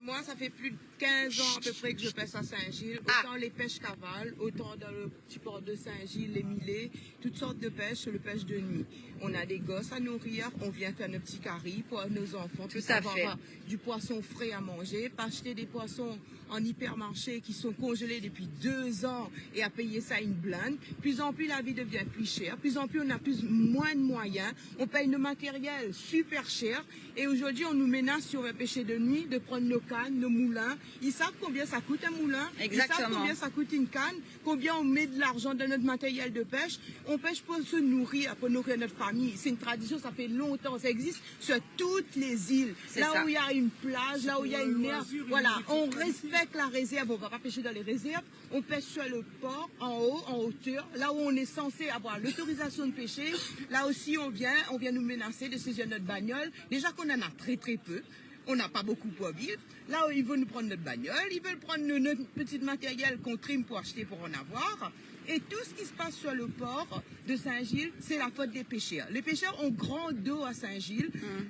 Moi, ça fait plus de 15 ans à peu près que je pêche à Saint-Gilles. Autant les pêches cavales, autant dans le petit port de Saint-Gilles, les milets, toutes sortes de pêches, le pêche de nuit. On a des gosses à nourrir, on vient faire nos petits caries pour nos enfants. Tout à fait. Du poisson frais à manger, pas acheter des poissons en hypermarché qui sont congelés depuis 2 ans et à payer ça une blinde. Plus en plus, la vie devient plus chère. Plus en plus, on a moins de moyens. On paye nos matériels super cher. Et aujourd'hui, on nous menace si on veut pêcher de nuit, de prendre nos cannes, nos moulins. Ils savent combien ça coûte un moulin. Exactement. Ils savent combien ça coûte une canne, combien on met de l'argent dans notre matériel de pêche. On pêche pour se nourrir, pour nourrir notre famille. C'est une tradition, ça fait longtemps, ça existe sur toutes les îles. Là où il y a une plage, là où il y a une mer, voilà, on respecte la réserve, on va pas pêcher dans les réserves, on pêche sur le port, en haut, en hauteur, là où on est censé avoir l'autorisation de pêcher. Là aussi, on vient nous menacer de saisir notre bagnole. Déjà qu'on en a très peu. On n'a pas beaucoup pour vivre. Là, ils veulent nous prendre notre bagnole, ils veulent prendre notre petit matériel qu'on trime pour acheter pour en avoir. Et tout ce qui se passe sur le port de Saint-Gilles, c'est la faute des pêcheurs. Les pêcheurs ont grand dos à Saint-Gilles.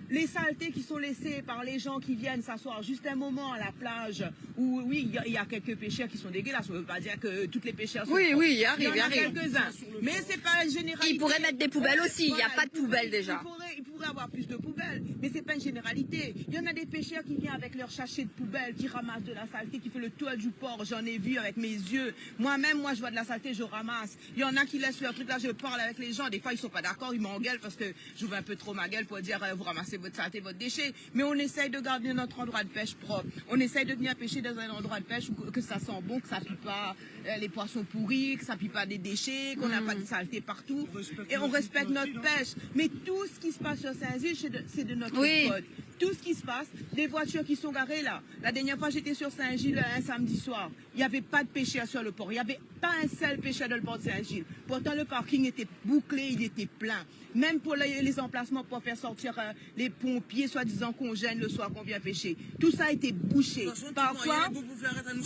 Les saletés qui sont laissées par les gens qui viennent s'asseoir juste un moment à la plage, où oui, il y a quelques pêcheurs qui sont dégueulasses. On ne veut pas dire que toutes les pêcheurs sont Oui, propres. il arrive. Il y en a quelques-uns. Mais c'est pas une généralité. Ils pourraient mettre des poubelles aussi. Il n'y a pas de poubelles déjà. Il pourrait avoir plus de poubelles, mais c'est pas une généralité. Il y en a des pêcheurs qui viennent avec leur sachet de poubelle, qui ramassent de la saleté, qui fait le tour du port. J'en ai vu avec mes yeux. Moi-même, je vois de la saleté, je ramasse. Il y en a qui laissent leur truc là, je parle avec les gens. Des fois, ils sont pas d'accord, ils m'engueulent parce que j'ouvre un peu trop ma gueule pour dire vous ramassez votre saleté, votre déchet. Mais on essaye de garder notre endroit de pêche propre. On essaye de venir pêcher dans un endroit de pêche où que ça sent bon, que ça pue pas les poissons pourris, que ça pue pas des déchets, qu'on n'a pas de saleté partout. Et on respecte notre pêche. Mais tout ce qui se passe sur Saint-Gilles, c'est de notre faute. Tout ce qui se passe, les voitures qui sont garées là. La dernière fois, j'étais sur Saint-Gilles un samedi soir. Il n'y avait pas de pêcheurs sur le port. Il n'y avait pas un seul pêcheur dans le port de Saint-Gilles. Pourtant, le parking était bouclé, il était plein. Même pour les emplacements pour faire sortir les pompiers, soi-disant qu'on gêne le soir qu'on vient pêcher. Tout ça a été bouché. Par quoi?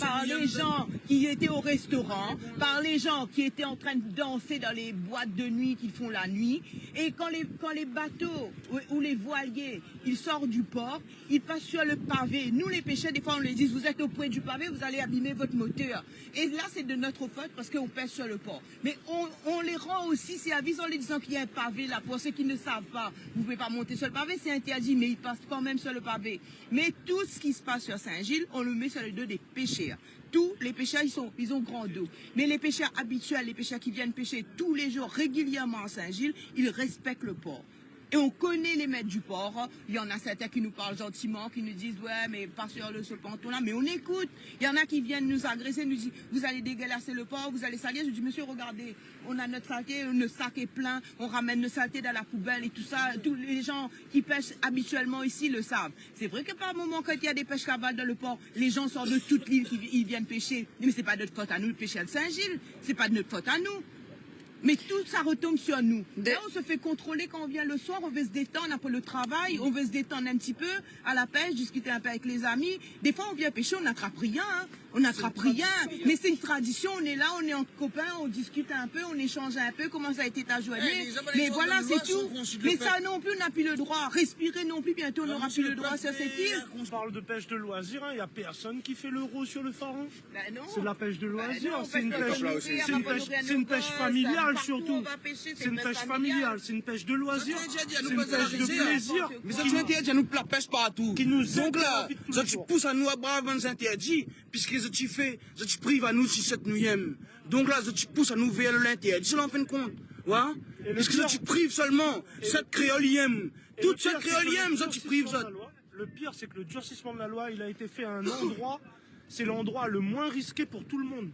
Par les gens qui étaient au restaurant, par les gens qui étaient en train de danser dans les boîtes de nuit qu'ils font la nuit. Et quand les bateaux ou les voiliers, ils sortent du port, ils passent sur le pavé. Nous, les pêcheurs, des fois, on leur dit, vous êtes au point du pavé, vous allez abîmer votre moteur. Et là, c'est de notre faute parce qu'on pêche sur le port. Mais on les rend aussi service en les disant qu'il y a un pavé là. Pour ceux qui ne savent pas, vous ne pouvez pas monter sur le pavé, c'est interdit, mais ils passent quand même sur le pavé. Mais tout ce qui se passe sur Saint-Gilles, on le met sur le dos des pêcheurs. Tous les pêcheurs, ils ont grand dos. Mais les pêcheurs habituels, les pêcheurs qui viennent pêcher tous les jours régulièrement à Saint-Gilles, ils respectent le port. Et on connaît les maîtres du port. Il y en a certains qui nous parlent gentiment, qui nous disent, ouais, mais pas sur ce ponton-là. Mais on écoute. Il y en a qui viennent nous agresser, nous disent, vous allez dégueulasser le port, vous allez salir. Je dis, monsieur, regardez, on a notre saleté, notre sac est plein, on ramène notre saleté dans la poubelle et tout ça. Tous les gens qui pêchent habituellement ici le savent. C'est vrai que par moment, quand il y a des pêches cavales dans le port, les gens sortent de toute l'île qui viennent pêcher. Mais c'est pas de notre faute à nous de pêcher à Saint-Gilles. C'est pas de notre faute à nous. Mais tout ça retombe sur nous. Là, on se fait contrôler quand on vient le soir, on veut se détendre après le travail, on veut se détendre un petit peu à la pêche, discuter un peu avec les amis. Des fois, on vient pêcher, on n'attrape rien. On n'attrape rien. Mais c'est une tradition, on est là, on est entre copains, on discute un peu, on échange un peu, comment ça a été ta journée. Mais voilà, c'est tout. Mais ça non plus, on n'a plus le droit. Respirer non plus, bientôt, on n'aura plus le droit sur cette île. On parle de pêche de loisirs, il n'y a personne qui fait l'euro sur le phare. Ben non. C'est de la pêche de loisirs, non, c'est une pêche familiale surtout. C'est une pêche familiale, c'est une pêche de loisirs, c'est une pêche de plaisir. Mais ça, tu interdis, nous la pêche partout. Donc là, ça tu pousses à nous à braver les interdits, puisque ça tu fais, ça tu prives à nous si cette nuième. Donc là, ça tu pousses à nous vers l'interdit, c'est l'en fin de compte. Ouais? Puisque ça tu prives seulement, cette créolième, toute cette créolième, ça tu prives ça. Le pire, c'est que le durcissement de la loi, il a été fait à un endroit, c'est l'endroit le moins risqué pour tout le monde.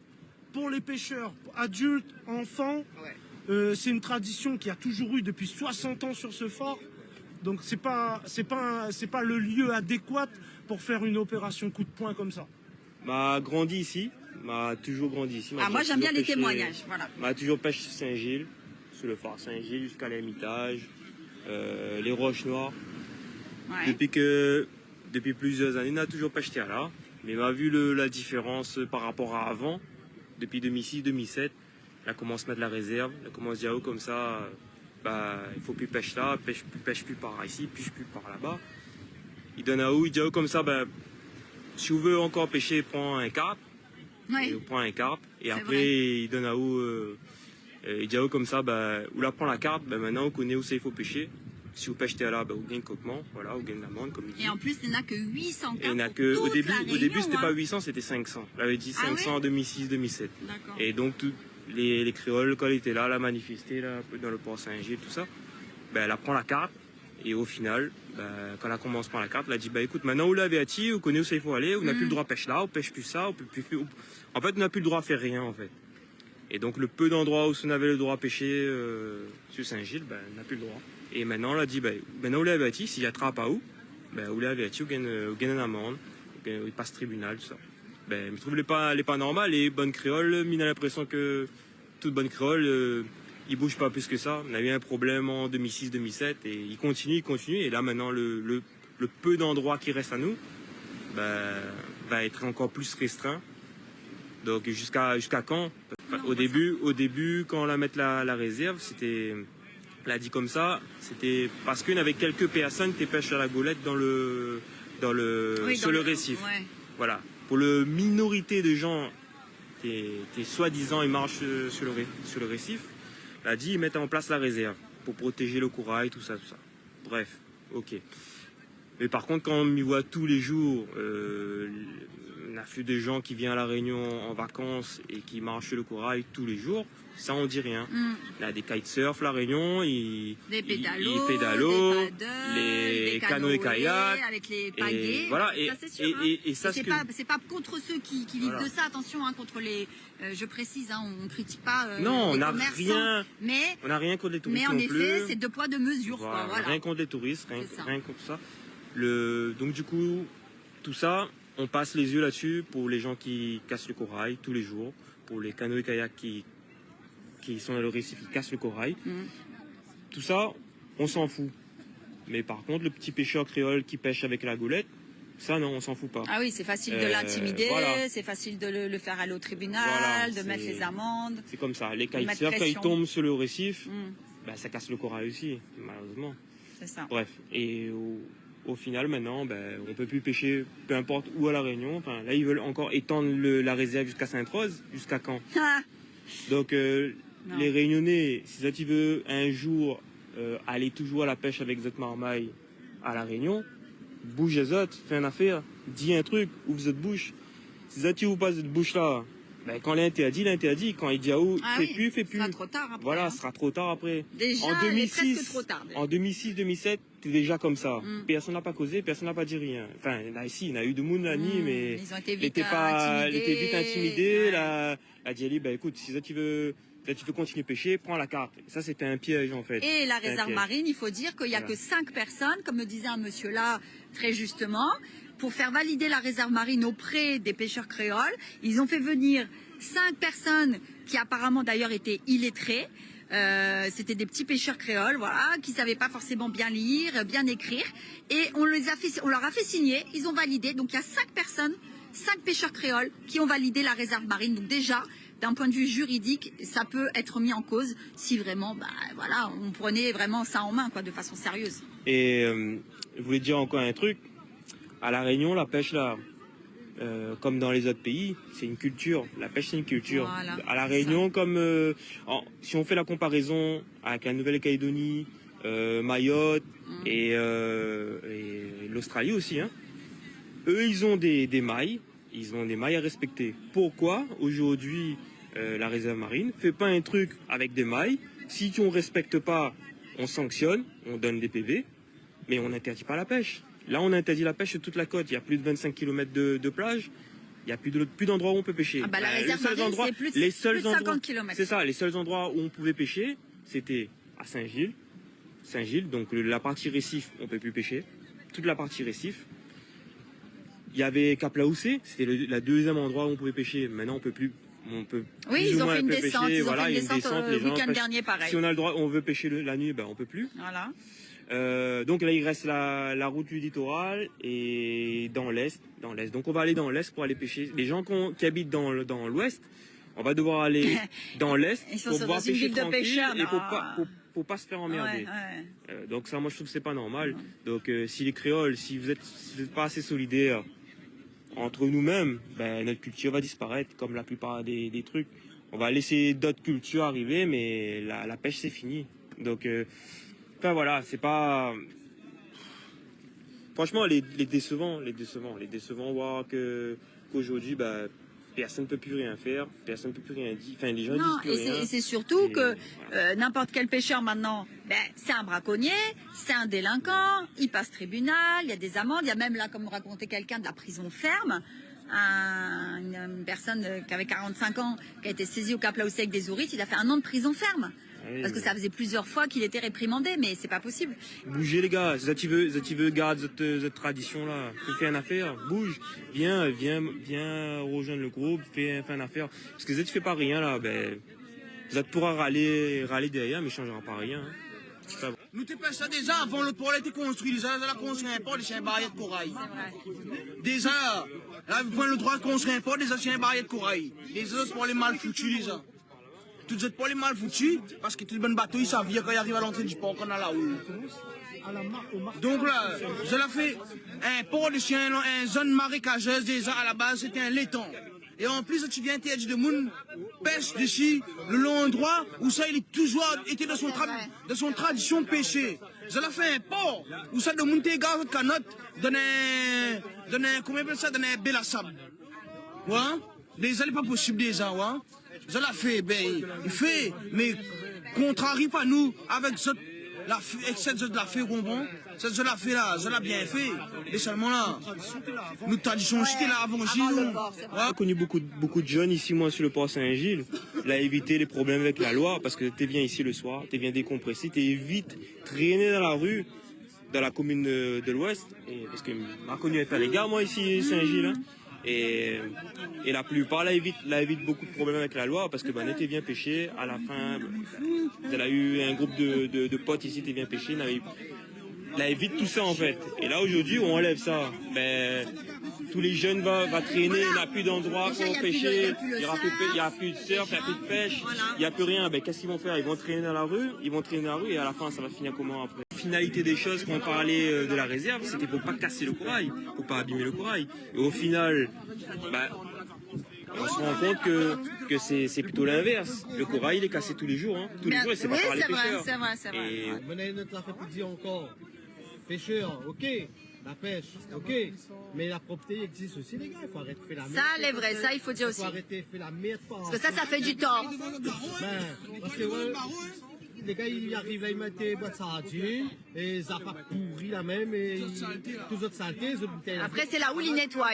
Pour les pêcheurs, adultes, enfants. C'est une tradition qui a toujours eu depuis 60 ans sur ce fort. Donc c'est pas le lieu adéquat pour faire une opération coup de poing comme ça. M'a grandi ici, m'a toujours grandi ici. Moi j'aime bien les témoignages, voilà. M'a toujours pêché sur Saint-Gilles, sur le phare Saint-Gilles jusqu'à l'Ermitage, les Roches Noires. Ouais. Depuis plusieurs années, on a toujours pêché là, mais m'a vu la différence par rapport à avant, depuis 2006-2007. Elle commence à mettre la réserve, elle commence à dire oh, comme ça, il faut plus pêcher là, pêche plus par ici, pêche plus par là-bas. Il donne à où, il dit oh, comme ça, si vous voulez encore pêcher, prends un carpe. Ouais. Et on prend un carpe. Et après, vrai. il donne à où, il dit à où comme ça, bah, où la prend la carpe, bah, maintenant, on connaît où ça il faut pêcher. Si vous pêchez là, bah, vous gagnez coquement, voilà, vous gagnez l'amende, comme il dit. Et en plus, il n'y en a que 800 Et il y en a carpes que, pour au toute début, la Réunion, c'était hein. pas 800, c'était 500. Il avait dit 500 Ah en 2006, 2007. D'accord. Et donc, les créoles, quand ils étaient là, la manifester, là, dans le port Saint-Gilles, tout ça, ben, elle apprend la carte. Et au final, ben, quand elle commence par la carte, elle a dit, bah, écoute, maintenant, vous l'avez attiré, vous connaissez où ça il faut aller, on n'a plus le droit à pêcher là, on pêche plus ça, on peut plus faire. En fait, on n'a plus le droit à faire rien, en fait. Et donc, le peu d'endroits où on avait le droit à pêcher sur Saint-Gilles, ben, on n'a plus le droit. Et maintenant, on a dit, ben, maintenant, vous l'avez attiré, s'il attrape à où, ben, vous l'avez attiré, vous gagnez une amende, il passe tribunal, tout ça. Ben, je trouve les pas normal, les bonnes créoles, mine a l'impression que toute bonne créole, il bouge pas plus que ça. On a eu un problème en 2006-2007 et il continue. Et là maintenant, le peu d'endroits qui restent à nous va être encore plus restreint. Donc jusqu'à quand? Au début, quand on la met la réserve, c'était, elle a dit comme ça, c'était parce qu'il y avait quelques personnes qui pêchent à la golette sur le récif. Ouais. Voilà. Pour la minorité de gens qui soi-disant ils marchent sur le récif, elle a dit ils mettent en place la réserve pour protéger le corail, tout ça. Bref, ok. Mais par contre, quand on y voit tous les jours un afflux de gens qui viennent à La Réunion en vacances et qui marchent sur le corail tous les jours, ça on dit rien. Il y a des kitesurf La Réunion, des pédalos, des paddles, des les canoës et kayaks, avec les pagaies. Voilà, ça c'est sûr. et ça c'est pas contre ceux qui vivent Voilà. de ça, attention, hein, contre les. Je précise, hein, on critique pas. Non, les on n'a commerçants, rien contre les touristes mais en non effet, plus. c'est deux poids deux mesures. Voilà, Quoi, voilà. Rien contre les touristes, C'est rien contre ça. Donc du coup, tout ça, on passe les yeux là-dessus pour les gens qui cassent le corail tous les jours, pour les canoës et kayaks qui sont dans le récif, qui cassent le corail. Tout ça, on s'en fout. Mais par contre, le petit pêcheur créole qui pêche avec la golette, ça non, on s'en fout pas. Ah oui, c'est facile de l'intimider, voilà. c'est facile de le faire aller au tribunal, Voilà, de mettre les amendes. C'est comme ça. Les mettre kitesurfs, quand ils pression. tombent sur le récif, ça casse le corail aussi, malheureusement. C'est ça. Bref, et au final, maintenant, on peut plus pêcher, peu importe où à La Réunion. Enfin, là, ils veulent encore étendre la réserve jusqu'à Sainte-Rose. Jusqu'à quand? Donc, les Réunionnais, si tu veux un jour aller toujours à la pêche avec votre marmaille à La Réunion, bouge les autres, fais une affaire, dis un truc, ouvre votre bouche. Si tu ouvres pas cette bouche-là, quand l'interdit, quand il dit à où, fais plus. Ce sera trop tard après. Voilà, hein. ce sera trop tard après. Déjà, en il est presque trop tard. En 2006-2007, t'es déjà comme ça. Personne n'a pas causé, personne n'a pas dit rien. Enfin, là, ici, il y en a eu de monde la nuit, mais ils ont été il vite était vite intimidé. Ouais. La dit Ali, écoute, si ça tu veux continuer à pêcher, prends la carte. Et ça, c'était un piège en fait. Et la C'était un réserve piège. marine, il faut dire qu'il n'y a que 5 personnes, comme le disait un monsieur là, très justement, pour faire valider la réserve marine auprès des pêcheurs créoles. Ils ont fait venir 5 personnes qui apparemment d'ailleurs étaient illettrés. C'était des petits pêcheurs créoles, voilà, qui savaient pas forcément bien lire, bien écrire, et on leur a fait signer. Ils ont validé. Donc il y a 5 personnes, 5 pêcheurs créoles qui ont validé la réserve marine. Donc déjà, d'un point de vue juridique, ça peut être mis en cause si vraiment, voilà, on prenait vraiment ça en main, quoi, de façon sérieuse. Et je voulais dire encore un truc. À La Réunion, la pêche là, comme dans les autres pays, c'est une culture. La pêche, c'est une culture. Voilà, à La c'est Réunion, comme si on fait la comparaison avec la Nouvelle-Calédonie, Mayotte et l'Australie aussi, hein, eux, ils ont des mailles. Ils ont des mailles à respecter. Pourquoi aujourd'hui la réserve marine fait pas un truc avec des mailles? Si on ne respecte pas, on sanctionne, on donne des PV, mais on n'interdit pas la pêche. Là, on interdit la pêche sur toute la côte. Il y a plus de 25 km de plage. Il n'y a plus d'endroits où on peut pêcher. La réserve marine, c'est plus de 50 km. C'est ça, les seuls endroits où on pouvait pêcher, c'était à Saint-Gilles. Donc la partie récif, on ne peut plus pêcher. Toute la partie récif. Il y avait Cap-Laoussé, c'était le deuxième endroit où on pouvait pêcher. Maintenant, on peut plus. Oui, ils ont fait une descente. Pêcher. Ils ont Voilà, fait une descente le week-end dernier, pareil. Si on a le droit, on veut pêcher la nuit, on peut plus. Voilà. Donc là, il reste la route du littoral et dans l'est. Donc on va aller dans l'est pour aller pêcher. Les gens qui habitent dans l'ouest, on va devoir aller dans l'est pour pouvoir pêcher tranquille et pour pas se faire emmerder. Donc ça, moi, je trouve que c'est pas normal. Donc si les créoles, si vous êtes pas assez solidaires entre nous-mêmes, ben, notre culture va disparaître, comme la plupart des trucs. On va laisser d'autres cultures arriver, mais la pêche, c'est fini. Donc, enfin voilà, c'est pas... Franchement, les décevants voir qu'aujourd'hui, bah, personne ne peut plus rien faire, personne ne peut plus rien dire. Enfin, les gens disent plus rien. Et c'est surtout que n'importe quel pêcheur maintenant, ben, c'est un braconnier, c'est un délinquant, il passe tribunal, il y a des amendes, il y a même là, comme racontait quelqu'un, de la prison ferme. Une personne qui avait 45 ans, qui a été saisie au Cap Laousset avec des ourites, il a fait 1 an de prison ferme. Oui, parce que ça faisait plusieurs fois qu'il était réprimandé, mais c'est pas possible. Bougez les gars, si tu veux garder cette tradition là, fais une affaire, bouge, viens rejoindre le groupe, fais une affaire. Parce que si tu fais pas rien là, ben vous pourra râler derrière, mais changera pas rien. Hein. Nous t'es pas ça déjà avant le port a été construit, déjà la construit un port, déjà un barrière de corail. Déjà, là vous prenez le droit de construire un port, déjà c'est un barrière de corail. Les autres pour les mal foutus déjà. Tout ça pour les mal foutus, parce que tout le bon bateau, ils savent quand ils arrivent à l'entrée du port qu'on a là-haut. Donc là, je l'ai fait un port de chien, une zone marécageuse déjà à la base, c'était un laiton. Et en plus, tu viens interdire de monde pêche dessus, le long endroit où ça, il est toujours été de son tradition pêcher. Je l'ai fait un port où ça, de monter les gars de canotte, comment on appelle ça, donner un bel à sable. Ouais? Déjà, il n'est pas possible déjà, ouais? Je l'ai fait, ben, il fait, mais contrarie pas nous avec cette de la fait bonbon, cette je l'ai fait là, je l'ai bien fait, et seulement là, nous traditions j'étais là avant Gilles. J'ai connu beaucoup de jeunes ici, moi, sur le port Saint-Gilles, là, éviter les problèmes avec la loi, parce que tu viens ici le soir, tu viens décompresser, tu évites traîner dans la rue, dans la commune de l'Ouest, parce que m'a connu être les gars, moi, ici, Saint-Gilles, hein. Et la plupart là évite beaucoup de problèmes avec la loi parce que ben était bien pêché à la fin elle a eu un groupe de potes ici qui bien pêché là évite tout ça en fait et là aujourd'hui on enlève ça ben tous les jeunes va traîner il n'y a plus d'endroit pour pêcher il y a plus de surf il n'y a plus de pêche il n'y a plus rien ben qu'est-ce qu'ils vont faire ils vont traîner dans la rue et à la fin ça va finir comment après. Finalité des choses quand on parlait de la réserve, c'était pour pas casser le corail, pour pas abîmer le corail. Et au final, bah, on se rend compte que c'est plutôt l'inverse. Le corail il est cassé tous les jours, hein. Tous les jours et c'est pas par les pêcheurs. C'est vrai. Et... notre affaire pour dire encore, pêcheurs, ok, la pêche, ok, mais la propreté existe aussi les gars, il faut arrêter de faire la merde. Ça, c'est vrai, ça il faut dire aussi. Il faut arrêter de faire la merde. Parce que ça fait du tort. Ben, parce que les gars, ils arrivent là, ils mettent des boîtes sardines, et ça n'a pas pourri la même, et toutes les autres saletés, les autres bouteilles. Après, c'est la houle, ils nettoient.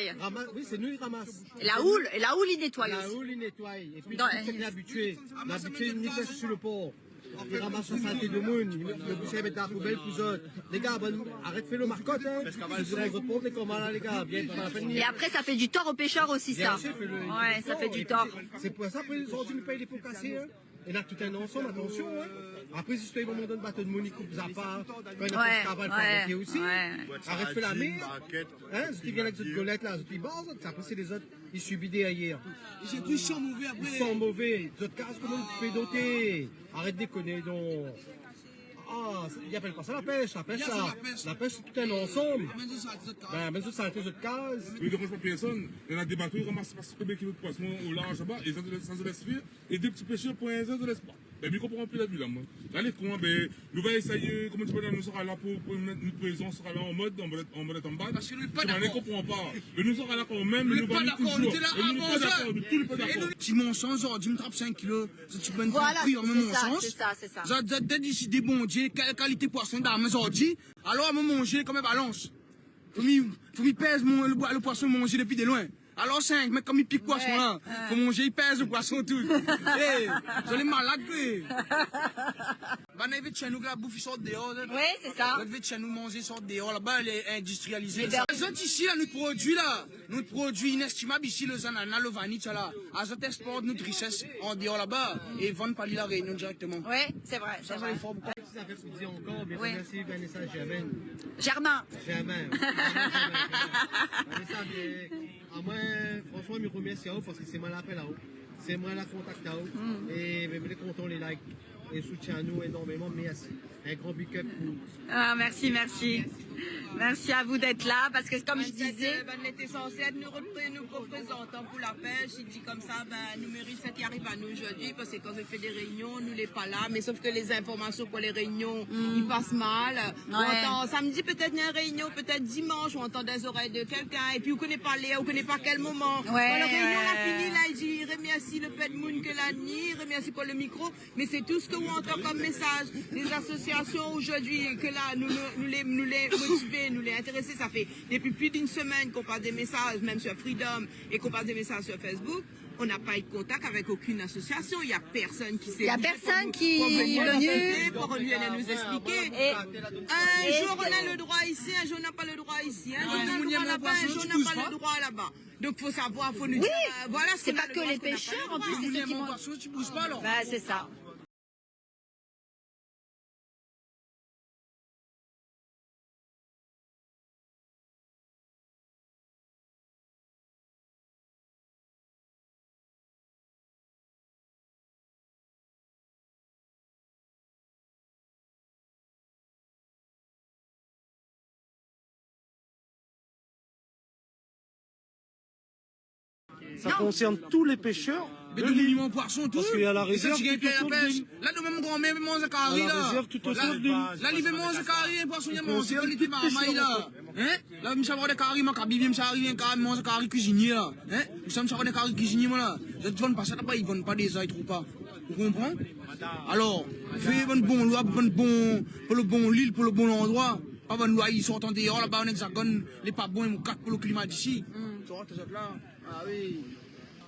Oui, c'est nous, ils ramassent. La houle, ils nettoient aussi. La houle, ils nettoient. Et puis, c'est l'habitué. L'habitué, ils nettoient sur le port. Ils ramassent la saleté de monde, le boucher, ils mettent dans la poubelle, plus autres. Les gars, arrête de faire le marcotte, hein. Ils diront aux autres pauvres, les combats là, les gars, viens, pas la peine. Et après, ça fait du tort aux pêcheurs aussi, ça. Ouais, ça fait du tort. C'est pour ça, après, ils ont dû nous payer les pots cassés, hein. Et là, tout un ensemble, attention, hein. Après, si tu as un moment donné, bateau de Monique, coupe Zappa, quand il a fait ce travail, faut arrêter aussi. Arrête de faire la merde. Hein, si tu viens avec cette golette là, tu base, après, c'est les autres, ils subissent des ailleurs. Ils sont mauvais après. Ils sont mauvais. Les autres cases, comment tu fais doter? Arrête de déconner, donc. Ah, il n'appelle pas ça la pêche, la pêche, c'est tout un ensemble. Ben, mais ça, c'est les autres cases. Il ne dérange pas personne. Il y en a des bateaux, ils ramassent pas combien de kilos de poisson au large là-bas, et ça se laisse faire. Et deux petits pêcheurs pour un se laisse pas. Ben, je ne comprends plus la vue là, moi. Là, les cons, ben, nous allons essayer, comment tu peux dire, nous serons là pour notre présence, sera là en mode en bas. Parce que nous ne pas d'accord. Je ne comprends pas. Mais nous serons là quand même, mais nous allons toujours. Nous ne pas d'accord, nous ne pas d'accord. Si mon sens, tu me trappes 5 kilos, tu peux me prix en même sens. C'est ça. J'ai décidé, bon Dieu, quelle qualité poisson dans mes ordi, alors à me manger comme une balance. Faut m'y pèse le poisson manger depuis de loin. Alors 5, mais comme il pique poisson là, faut manger, il pèse le poisson tout. Hé, je l'ai malade, bah, vite chez nous, la bouffe, ils sortent dehors. Oui, c'est ça. Vite chez nous, manger, sortent dehors. Là-bas, elle est industrialisée. Les autres ici, là, notre produit inestimable ici, le ananas, le vanille, là. Les autres exportent notre richesse en dehors là-bas et vendent par la Réunion directement. Oui, c'est vrai. Ça fait pour dire encore, bien merci Vanessa Germain. Vanessa, à moi, franchement, je me remercie à vous parce que c'est moi l'appel à vous. C'est moi la contact à vous. Et même les comptons, les likes et soutien à nous énormément. Merci. Un grand big up. Ah, merci, merci. Merci à vous d'être là, parce que comme je disais... On était censé être nous représentants pour la pêche. Il dit comme ça, nous mérite ça qui arrive à nous aujourd'hui, parce que quand on fait des réunions, nous n'est pas là, mais sauf que les informations pour les réunions, ils passent mal. On entend samedi peut-être une réunion, peut-être dimanche, on entend des oreilles de quelqu'un, et puis on ne connaît pas on ne connaît pas quel moment. Quand la réunion a fini, là, il dit, il remercie le Pet Moon que la nuit, il remercie pour le micro, mais c'est tout ce que vous entend comme message. Les associations aujourd'hui, que là, nous les motiver, nous les intéresser, ça fait depuis plus d'une semaine qu'on passe des messages, même sur Freedom, et qu'on passe des messages sur Facebook. On n'a pas eu de contact avec aucune association. Il n'y a personne qui s'est... Il n'y a personne qui est venu pour venir nous expliquer. Un jour, on a le droit ici, un jour, on n'a pas le droit ici. Un jour, on a le droit là-bas, un jour, on n'a pas le droit là-bas. Donc, il faut savoir, il faut nous dire... Voilà ce c'est pas que les pêcheurs, en plus, c'est ceux qui vont... Tu bouges pas, alors. Bah, c'est ça. Ça concerne tous les pêcheurs. Mais de minimum poisson, tout. Parce qu'il y a la réserve tout autour de l'île. Là, nous même grand-mère mange carré, La là. réserve tout autour de l'île. Là, il mange carré, un poisson, il mange qualité par maille, là. Hein? Là, nous savons des carrés, ma cabine, nous savons un carré, mange carré cuisinier, là. Hein? Nous savons des carrés cuisiniers, là. Je ne vends pas ça, ils ne vendent pas des ailes, trop pas. Vous comprenez? Alors, fais une bonne loi, pour le bon l'île, pour le bon endroit. Pas bonne loi, ils sont en dehors, là-bas, en hexagone, les pas bons, ils 4 pour le climat d'ici. Là. Ah oui.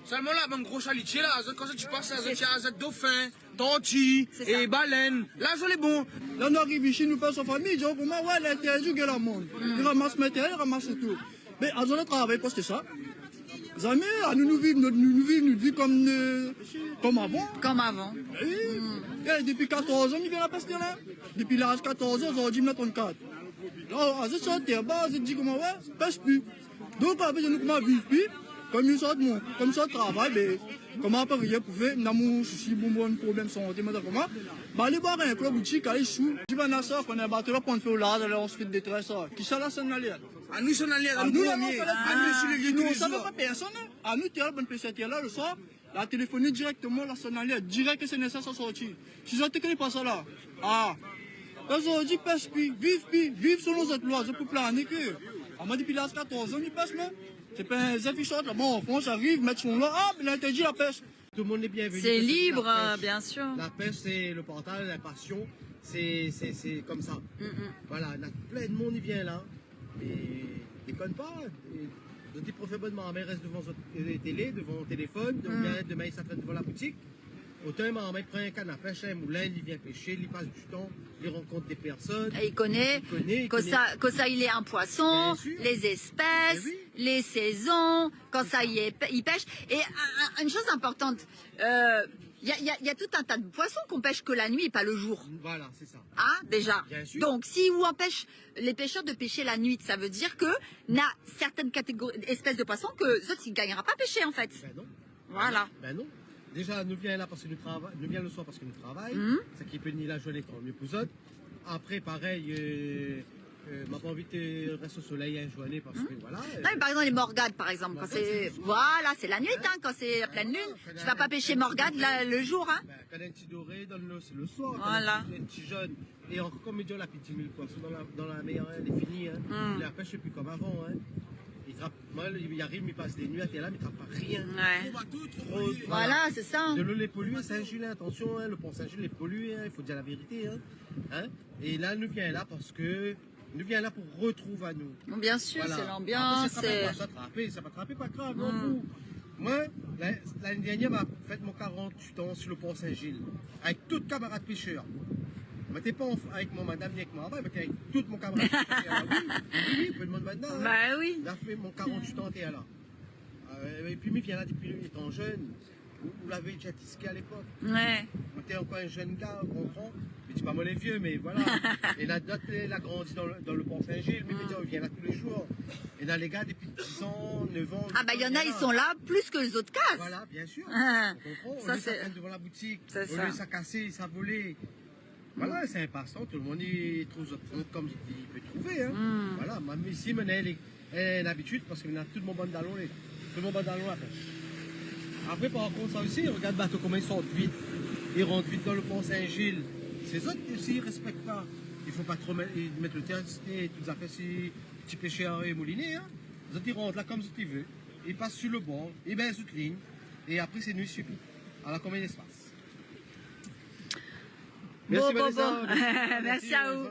Seulement là, un gros chalutier là, quand tu passes à Z dauphin, tortue et baleine, là je l'ai bon. Là on arrive ici, nous passons en famille, ils disent comment ouais, l'interdit que la monde. Ils ramassent le matériel, ils ramassent tout. Mais à zone de travail, parce que ça. Jamais, nous vivons notre vie comme avant. Comme avant. Oui. Et depuis 14 ans, ils viennent à passer là. Depuis l'âge 14 ans, aujourd'hui, ils mettent 34. Là, à ce soir, t'es bas, ils disent comment ouais, pêche plus. Donc, avec nous, comment vivre plus. Comme ça, travail, mais comment après rien pour faire, n'a souci, bon problème santé, mais comment, aller boire un club boutique, aller sous, tu vas à ça, qu'on a un bateau là pour faire au large, alors on se fait de détresse, qui ça là, c'est un allié. À nous, c'est un allié, à nous, on ne savait pas personne, à nous, tu as la bonne personne là, le soir, la téléphonie directement, la sonnerie, direct que c'est nécessaire de sortir. Si je ne te connais pas ça là, aujourd'hui, pêche plus, vive selon cette loi, je peux planer que, on m'a dit depuis l'âge 14 ans, ils pêchent, mais. C'est pas un affichage là, bon, en France, j'arrive, mettre son là, mais l'interdit la pêche. Tout le monde est bienvenu. C'est libre, bien sûr. La pêche, c'est le partage, la passion, c'est comme ça. Voilà, plein de monde qui vient là. Et déconne pas. Je dis profondément, mais reste devant votre télé, devant mon téléphone, demain il s'entraîne devant la boutique. Autant ma mère prend un canne à pêche, un moulin, il vient pêcher, il passe du temps, il rencontre des personnes. Et il connaît que ça il est un poisson, les espèces, les saisons, quand ça il pêche. Et une chose importante, il y a tout un tas de poissons qu'on pêche que la nuit et pas le jour. Voilà, c'est ça. Ah, déjà. Bien sûr. Donc, si on empêche les pêcheurs de pêcher la nuit, ça veut dire que y a certaines catégories, espèces de poissons que eux, ils ne gagnera pas à pêcher en fait. Ben non. Voilà. Ben non. Déjà, nous vient là parce que nous travaillons, nous vient le soir parce que nous travaillons. C'est qui peut ni la journée quand mieux pour eux. Après, pareil, m'a pas envie de rester au soleil un journée parce que voilà. Non, mais par exemple, les morgades, par exemple, quand c'est. Voilà, c'est la nuit, quand c'est la pleine lune. Tu vas pas pêcher morgade le jour, hein. Quand un petit doré dans l'eau, c'est le soir. Voilà. Quand un petit jaune. Et encore, comme il dit, on a plus de 10 000 poissons dans la mer, elle est finie. Hein. La pêche, c'est plus comme avant. Hein. Il arrive, il passe des nuits à terre là, mais il ne trappe pas rien. Ouais. Voilà, c'est ça. De l'eau les polluée, Saint-Julien, attention, hein, le pont Saint-Julien est pollué, il faut dire la vérité. Hein. Et là, nous vient là parce que nous vient là pour retrouver à nous. Bon, bien sûr, voilà. C'est l'ambiance. Ça va attraper, pas grave, non vous. Moi, l'année dernière, j'ai fait mon 48 ans sur le pont Saint-Gilles, avec tous les camarades pêcheurs. Je n'étais pas avec mon madame ni avec mon papa, mais avec tout mon camarade. Oui, vous me demandez maintenant. Hein. Bah oui. J'ai fait mon 48 ans, t'es là. Et puis, il vient là depuis étant jeune. Vous l'avez déjà tisqué à l'époque. Ouais. Vous étiez encore un jeune gars, on comprend. Mais je dis pas moi les vieux, mais voilà. Et la dot, elle a grandi dans le pont Saint-Gilles, mais il vient là tous les jours. Et là, les gars, depuis 10 ans, 9 ans. Ah, bah, il y en a, ils sont là plus que les autres cases. Voilà, bien sûr. Ah. On comprend. Ça, on est devant la boutique. C'est on ça. laisse ça casser, ça voler. Voilà, c'est un passe-temps, tout le monde y trouve son compte comme il peut trouver. Hein. Voilà, même ici, maintenant, elle est une habitude parce que tout le monde va dans l'eau, tout le monde va dans l'eau à pêche. Après, par contre, ça aussi, regarde le bateau comment ils sortent vite. Ils rentrent vite dans le pont Saint-Gilles. Ces autres aussi, ils ne respectent pas. Il ne faut pas trop mettre le test et toutes les affaires si petit pêcheur et mouliné. Hein. Les autres, ils rentrent là comme ils veulent. Ils passent sur le bord, ils baissent toute ligne. Et après, c'est nuit subie. Alors, combien d'espace? Merci, Vanessa. Merci à vous.